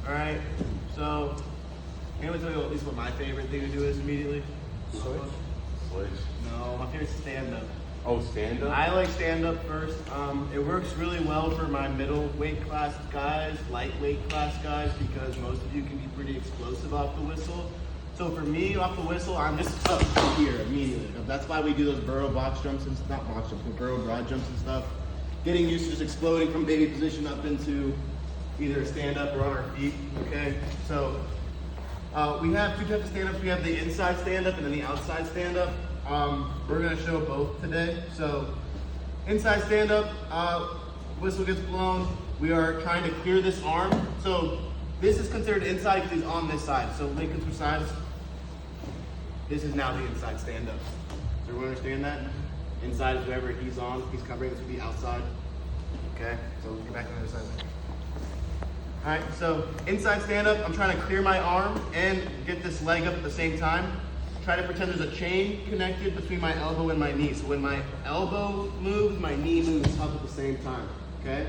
All right, so anyone tell you at least what my favorite thing to do is immediately? Switch. No, my favorite is stand up. Oh, stand up? I like stand up first. It works really well for my middleweight class guys, lightweight class guys, because most of you can be pretty explosive off the whistle. So for me, off the whistle, I'm just up here immediately. That's why we do those burrow box jumps and not box jumps, but burrow broad jumps and stuff. Getting used to just exploding from baby position up into either stand up or on our feet. Okay, so we have two types of stand ups. We have the inside stand up and then the outside stand up. We're gonna show both today. So inside stand up, whistle gets blown. We are trying to clear this arm. So this is considered inside because he's on this side. So Lincoln through sides. This is now the inside stand up. Does everyone understand that? Inside is whoever he's on. He's covering this would be outside. Okay, so we'll get back to the other side. All right, so inside stand up, I'm trying to clear my arm and get this leg up at the same time. Try to pretend there's a chain connected between my elbow and my knee. So when my elbow moves, my knee moves up at the same time, okay?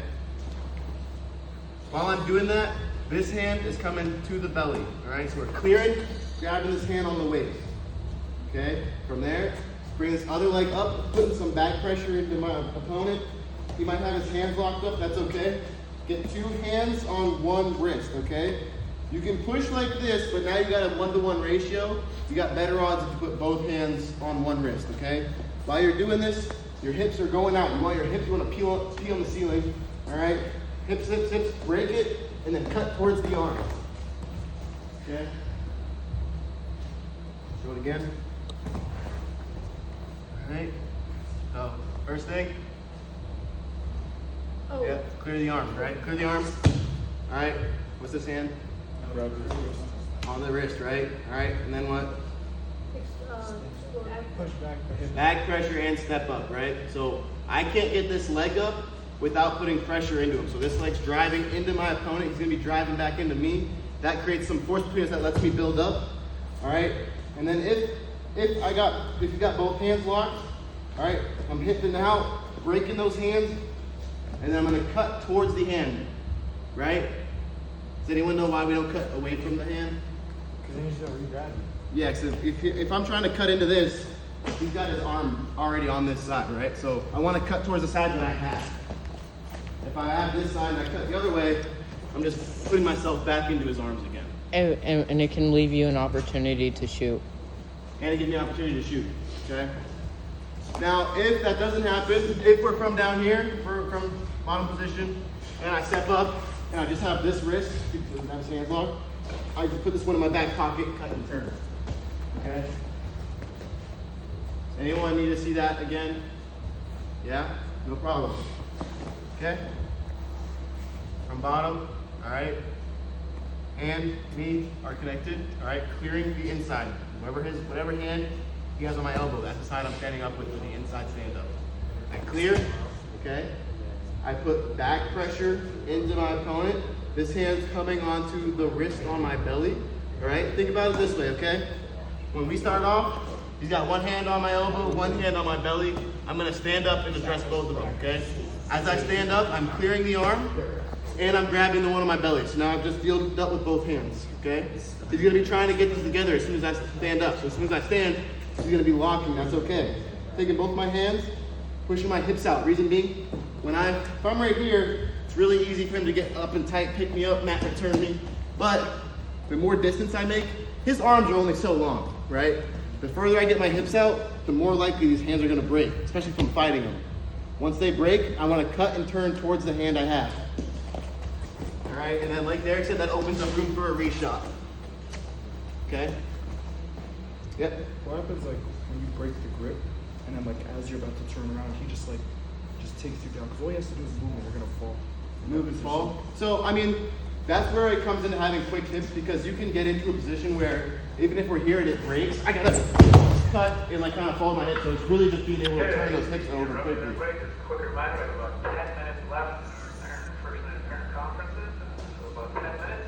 While I'm doing that, this hand is coming to the belly, all right? So we're clearing, grabbing this hand on the waist, okay? From there, bring this other leg up, putting some back pressure into my opponent. He might have his hands locked up, that's okay. Get two hands on one wrist, okay? You can push like this, but now you got a 1-to-1 ratio. You got better odds if you put both hands on one wrist, okay? While you're doing this, your hips are going out. You want your hips, you want to peel on the ceiling, all right? Hips, hips, hips, break it, and then cut towards the arm, okay? Show it again. All right, so first thing, yeah, clear the arms, right? Clear the arms. All right, what's this hand? On the wrist, right? All right, and then what? Push back the hip. Back pressure and step up, right? So I can't get this leg up without putting pressure into him. So this leg's driving into my opponent. He's gonna be driving back into me. That creates some force between us that lets me build up. All right, and then if you got both hands locked, all right, I'm hitting out, breaking those hands, and then I'm gonna cut towards the hand, right? Does anyone know why we don't cut away from the hand? Because then you just don't re-grab it. Yeah, so if I'm trying to cut into this, he's got his arm already on this side, right? So I want to cut towards the side that I have. If I have this side and I cut the other way, I'm just putting myself back into his arms again. And it can leave you an opportunity to shoot. And it gives me an opportunity to shoot, okay? Now, if that doesn't happen, if we're from down here, from bottom position, and I step up, and I just have this wrist, doesn't have his hands locked, I just put this one in my back pocket, cut and turn. Okay? Anyone need to see that again? Yeah? No problem. Okay? From bottom, all right? And me are connected, all right? Clearing the inside. Whatever hand he has on my elbow, that's the side I'm standing up with the inside stand up. I clear, okay? I put back pressure into my opponent. This hand's coming onto the wrist on my belly, all right? Think about it this way, okay? When we start off, he's got one hand on my elbow, one hand on my belly. I'm gonna stand up and address both of them, okay? As I stand up, I'm clearing the arm, and I'm grabbing the one on my belly. So now I've just fielded up with both hands, okay? He's gonna be trying to get this together as soon as I stand up. So as soon as I stand, he's gonna be locking, that's okay. Taking both my hands, pushing my hips out. Reason being, if I'm right here, it's really easy for him to get up and tight, pick me up, mat return me. But the more distance I make, his arms are only so long, right? The further I get my hips out, the more likely these hands are gonna break, especially from fighting them. Once they break, I wanna cut and turn towards the hand I have. All right, and then like Derek said, that opens up room for a reshot. Okay? Yep. What happens like when you break the grip and then like as you're about to turn around, he just takes you down? Because all he has to do is move and you're gonna fall. Move and fall. So, I mean, that's where it comes into having quick hips, because you can get into a position where even if we're here and it breaks, I gotta cut and like kind of fold my head. So it's really just being able to turn those hips over quickly. Quick reminder, we have about 10 minutes left in our first and parent conferences, so about 10 minutes.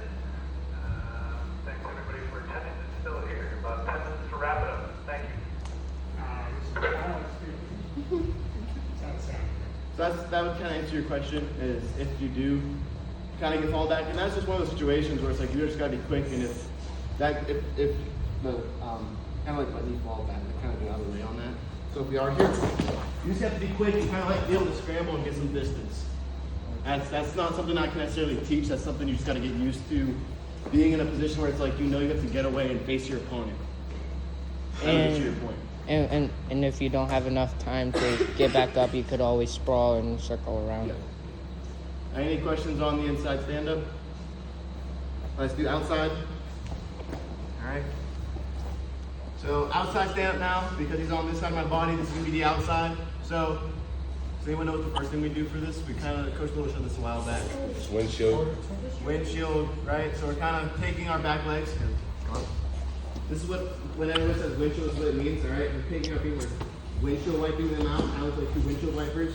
Thanks everybody for attending and still here. About 10 minutes to wrap it up. Thank you. So that would kind of answer your question, is if you do kind of get fall back, and that's just one of those situations where it's like you just gotta be quick, and if the kind of like my knee falls back, I kind of get out of the way on that. So if we are here, you just have to be quick and kind of like be able to scramble and get some distance. That's not something I can necessarily teach. That's something you just got to get used to. Being in a position where it's like you know you have to get away and face your opponent. Get to your point. And if you don't have enough time to get back up, you could always sprawl and circle around. Yeah. Any questions on the inside stand-up? Let's do outside. All right. So outside stand-up now, because he's on this side of my body, this is gonna be the outside. So, does anyone know what the first thing we do for this? We kind of, Coach Lewis showed this a while back. Windshield. Windshield, right? So we're kind of taking our back legs. This is what, when everyone says windshield, this is what it means, all right? We're taking our feet, we're windshield wiping them out. I look like 2 windshield wipers.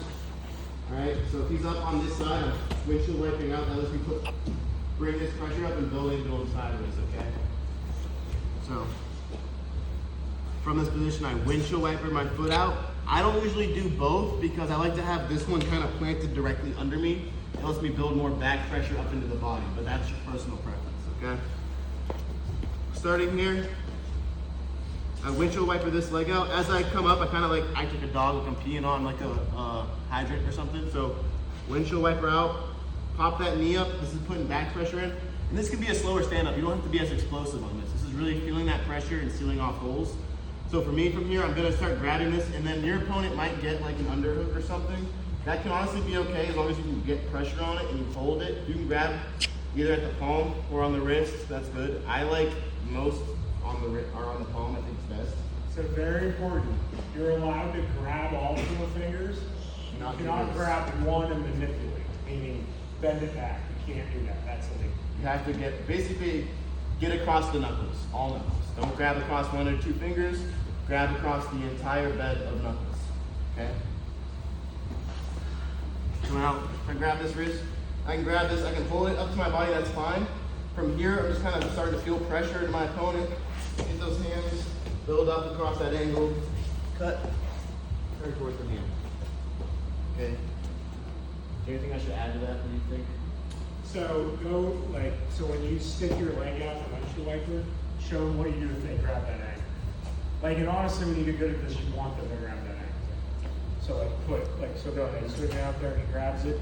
All right, so if he's up on this side, I'm windshield wiping out. That lets me bring this pressure up and build sideways, okay? So, from this position, I windshield wiper my foot out. I don't usually do both because I like to have this one kind of planted directly under me. It lets me build more back pressure up into the body, but that's your personal preference, okay? Starting here, I windshield wiper this leg out. As I come up, I kind of like act like a dog, like I'm peeing on like a hydrant or something. So windshield wiper out, pop that knee up. This is putting back pressure in. And this can be a slower stand up. You don't have to be as explosive on this. This is really feeling that pressure and sealing off holes. So for me from here, I'm gonna start grabbing this, and then your opponent might get like an underhook or something. That can honestly be okay as long as you can get pressure on it and you hold it. You can grab either at the palm or on the wrist. That's good. I like most on the palm. I think it's best. So very important. You're allowed to grab all 4 fingers. You Not cannot do this. grab one and manipulate, meaning bend it back. You can't do that. That's illegal. You have to get across the knuckles, all knuckles. Don't grab across 1 or 2 fingers. Grab across the entire bed of knuckles. Okay? So now, if I grab this wrist, I can grab this, I can pull it up to my body, that's fine. From here, I'm just kind of starting to feel pressure in my opponent. Get those hands, build up across that angle, cut, turn towards the hand. Okay? Anything I should add to that, what do you think? So go so when you stick your leg out for windshield wiper, show them what you do if they grab that angle. And honestly, when you get good at this, you want them to grab that angle. So so go ahead, switch it out there and he grabs it.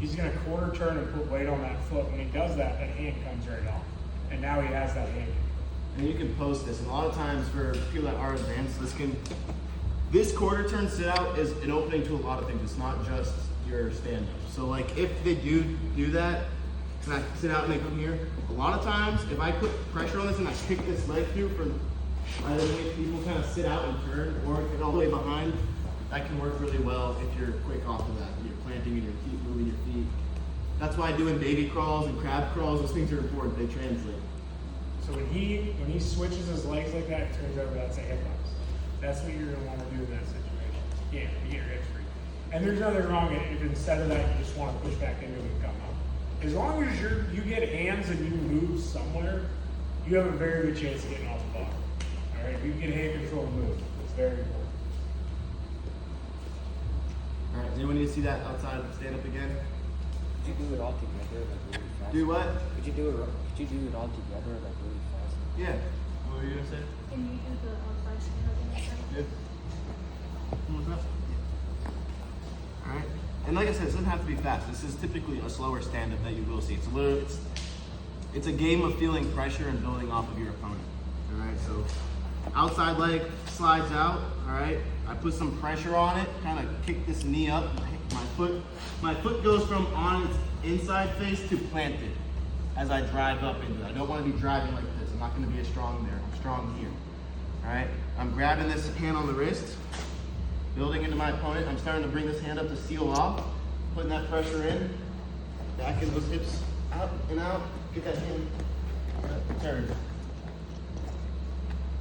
He's gonna quarter turn and put weight on that foot. When he does that, that hand comes right off. And now he has that hand. And you can post this, and a lot of times for people that are advanced, this quarter turn sit out is an opening to a lot of things. It's not just your stand up. So like if they do that, and I sit out and they come here, a lot of times if I put pressure on this and I kick this leg through from either way people kind of sit out and turn or get all the way behind, that can work really well if you're quick off of that. You're planting in your feet, moving your feet. That's why doing baby crawls and crab crawls, those things are important. They translate. So when he switches his legs like that and turns over, that's a hip bounce. That's what you're gonna want to do in that situation. Yeah, you get your hips free. And there's nothing wrong if instead of that you just want to push back into it and come up. As long as you get hands and you move somewhere, you have a very good chance of getting off the block. All right, if you get hand control and move, it's very important. All right, does anyone need to see that outside stand up again? Could you do it all together, like really fast? Do what? Could you do it all together, like really fast? Yeah. What were you gonna say? Can you do the outside stand-up in a second? Yeah. What's up? All right. And like I said, it doesn't have to be fast. This is typically a slower stand-up that you will see. It's a game of feeling pressure and building off of your opponent. All right. So outside leg slides out. All right. I put some pressure on it. Kind of kick this knee up. My foot goes from on its inside face to planted as I drive up into it. I don't want to be driving like this. I'm not going to be as strong there. I'm strong here. All right. I'm grabbing this hand on the wrist. Building into my opponent, I'm starting to bring this hand up to seal off, putting that pressure in, back in those hips, out and out, get that hand turn.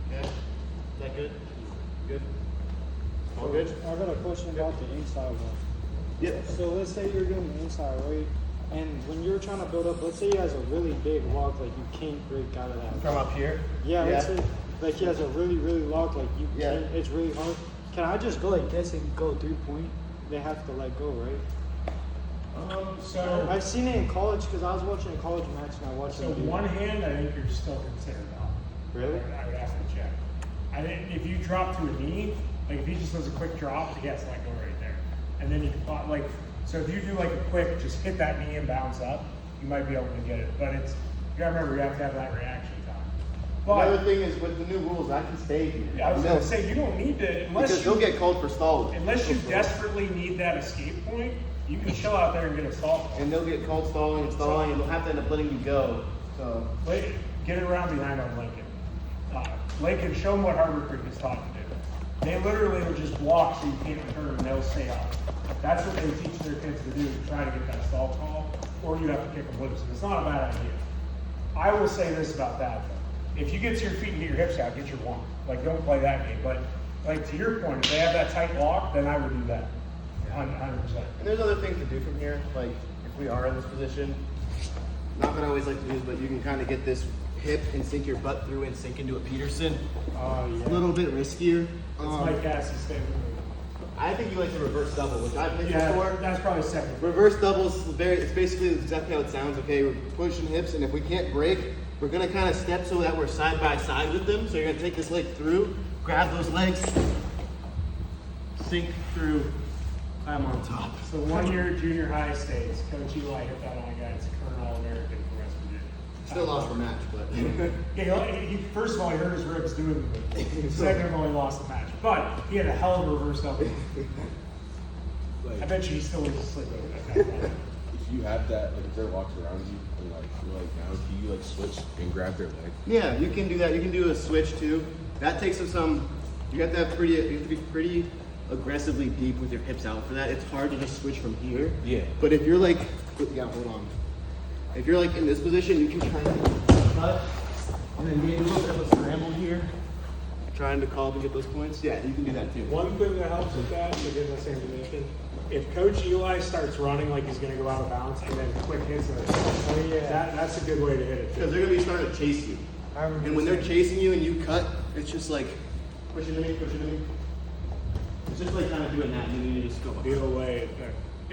Okay, is that good? Good? All good? I got a question about the inside one. Yep. So let's say you're doing the inside, right? And when you're trying to build up, let's say he has a really big lock, like you can't break out of that. From up here? Yeah, let's say like he has a really, really lock, like you Yeah. can't, it's really hard. Can I just go like this and go 3-point? They have to let go, right? So, I've seen it in college because I was watching a college match and I watched so them do it. one hand, I think you're still considered off. Really? I would have to check. I think if you drop to a knee, like if he just does a quick drop, he has to let go right there. And then you can like, so if you do like a quick, just hit that knee and bounce up, you might be able to get it. But it's, you gotta remember, you have to have that reaction time. The other But, thing is with the new rules, I can stay here. yeah, I was gonna say, you don't need to, because unless they'll you, get called for stalling. unless you desperately need that escape point, you can chill out there and get a stall call. And they'll get called stalling and stalling, and they'll have to end up letting you go. So Get it around behind on Lincoln. Lincoln, show them what Harbor Creek is taught to do. They literally will just block so you can't return and they'll stay up. That's what they teach their kids to do, to try to get that stall call, or you have to kick them loose. And it's not a bad idea. I will say this about that though. If you get to your feet and get your hips out, get your one. Like, don't play that game. But like to your point, if they have that tight lock, then I would do that. 100%. And there's other things to do from here. Like if we are in this position, not that I always like to do this, but you can kind of get this hip and sink your butt through and sink into a Peterson. Oh, A little bit riskier. It's Mike Cassie's favorite move. I think you like the reverse double, which I've played Yeah, before. that's probably second. Reverse doubles, it's basically exactly how it sounds. Okay, we're pushing hips, and if we can't break, we're gonna kind of step so that we're side by side with them. So you're gonna take this leg through, grab those legs, sink through, climb on top. So 1 year junior high states, Coach Eli hit that on a guy that's current All-American for West Virginia. Still lost the match, but Yeah, he first of all, he hurt his ribs doing it. Second of all, he lost the match. But he had a hell of a reverse double. I bet you he still was asleep over that guy. If you have that, like if there are locks around you, and like you're like now, can you like switch and grab their leg? yeah, you can do that. You can do a switch too. That takes some. You have to have you have to be pretty aggressively deep with your hips out for that. It's hard to just switch from here. Yeah. But if you're like, yeah, hold on. If you're like in this position, you can kind of cut and then maybe a little bit of a scramble here, trying to call up and get those points. Yeah, you can do that too. One thing that helps with that, to get in the same position, if Coach Eli starts running like he's going to go out of bounds and then quick hits it, that's a good way to hit it. Because they're gonna be starting to chase you, and when they're chasing you and you cut, it's just like push it to me, push it to me. It's just like kind of doing that, and then you just go. Feel away.